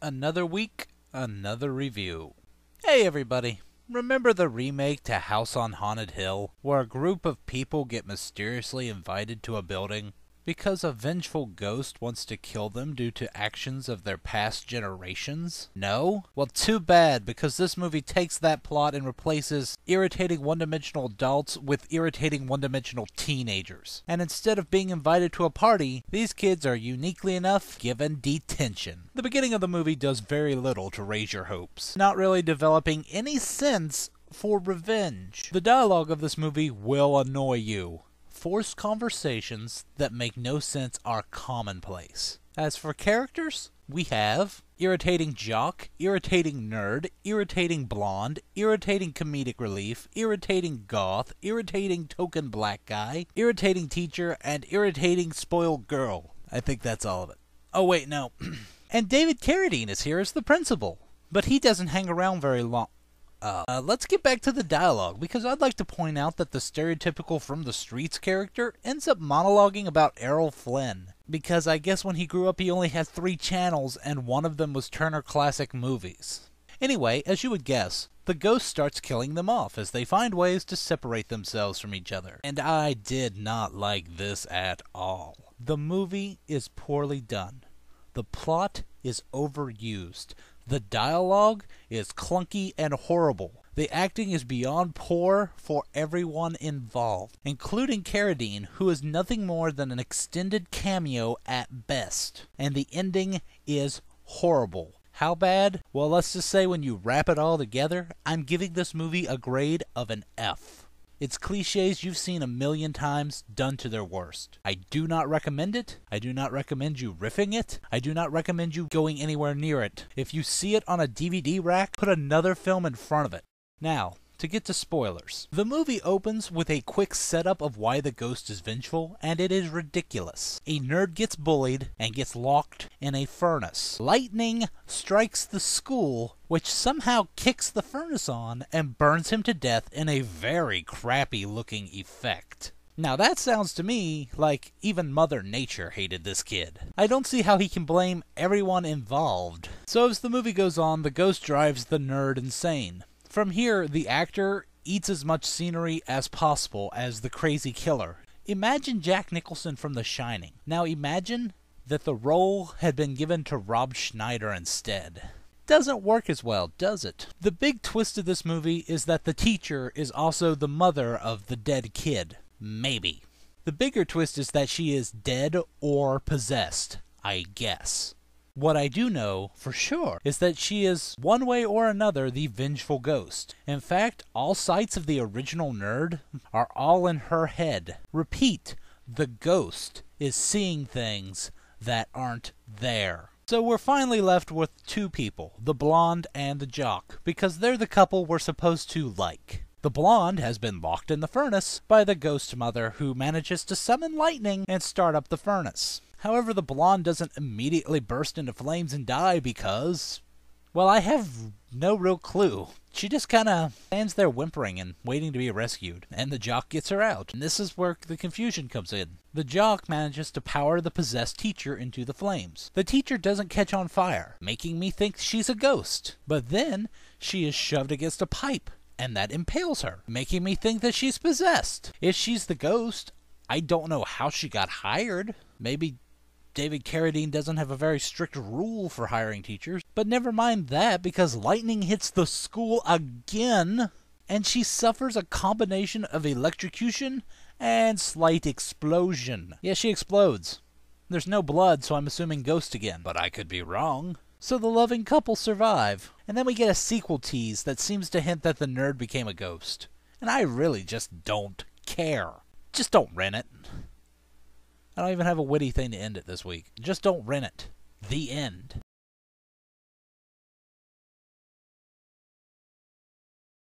Another week, another review. Hey everybody, remember the remake to House on Haunted Hill, where a group of people get mysteriously invited to a building because a vengeful ghost wants to kill them due to actions of their past generations? No? Well, too bad, because this movie takes that plot and replaces irritating one-dimensional adults with irritating one-dimensional teenagers. And instead of being invited to a party, these kids are uniquely enough given detention. The beginning of the movie does very little to raise your hopes, not really developing any sense for revenge. The dialogue of this movie will annoy you. Forced conversations that make no sense are commonplace. As for characters, we have irritating jock, irritating nerd, irritating blonde, irritating comedic relief, irritating goth, irritating token black guy, irritating teacher, and irritating spoiled girl. I think that's all of it. Oh wait, no. And David Carradine is here as the principal, but he doesn't hang around very long. Let's get back to the dialogue, because I'd like to point out that the stereotypical From the Streets character ends up monologuing about Errol Flynn, because I guess when he grew up he only had 3 channels and one of them was Turner Classic Movies. Anyway, as you would guess, the ghost starts killing them off as they find ways to separate themselves from each other. And I did not like this at all. The movie is poorly done. The plot is overused. The dialogue is clunky and horrible. The acting is beyond poor for everyone involved, including Carradine, who is nothing more than an extended cameo at best. And the ending is horrible. How bad? Well, let's just say when you wrap it all together, I'm giving this movie a grade of an F. It's cliches you've seen a million times done to their worst. I do not recommend it. I do not recommend you riffing it. I do not recommend you going anywhere near it. If you see it on a DVD rack, put another film in front of it. Now, to get to spoilers. The movie opens with a quick setup of why the ghost is vengeful, and it is ridiculous. A nerd gets bullied and gets locked in a furnace. Lightning strikes the school, which somehow kicks the furnace on and burns him to death in a very crappy looking effect. Now that sounds to me like even Mother Nature hated this kid. I don't see how he can blame everyone involved. So as the movie goes on, the ghost drives the nerd insane. From here, the actor eats as much scenery as possible as the crazy killer. Imagine Jack Nicholson from The Shining. Now imagine that the role had been given to Rob Schneider instead. Doesn't work as well, does it? The big twist of this movie is that the teacher is also the mother of the dead kid. Maybe. The bigger twist is that she is dead or possessed, I guess. What I do know, for sure, is that she is, one way or another, the vengeful ghost. In fact, all sights of the original nerd are all in her head. Repeat, the ghost is seeing things that aren't there. So we're finally left with 2 people, the blonde and the jock, because they're the couple we're supposed to like. The blonde has been locked in the furnace by the ghost mother, who manages to summon lightning and start up the furnace. However, the blonde doesn't immediately burst into flames and die because, well, I have no real clue. She just kinda stands there whimpering and waiting to be rescued, and the jock gets her out. And this is where the confusion comes in. The jock manages to power the possessed teacher into the flames. The teacher doesn't catch on fire, making me think she's a ghost. But then, she is shoved against a pipe, and that impales her, making me think that she's possessed. If she's the ghost, I don't know how she got hired. Maybe David Carradine doesn't have a very strict rule for hiring teachers, but never mind that, because lightning hits the school again, and she suffers a combination of electrocution and slight explosion. Yeah, she explodes. There's no blood, so I'm assuming ghost again, but I could be wrong. So the loving couple survive, and then we get a sequel tease that seems to hint that the nerd became a ghost. And I really just don't care. Just don't rent it. I don't even have a witty thing to end it this week. Just don't rent it. The end.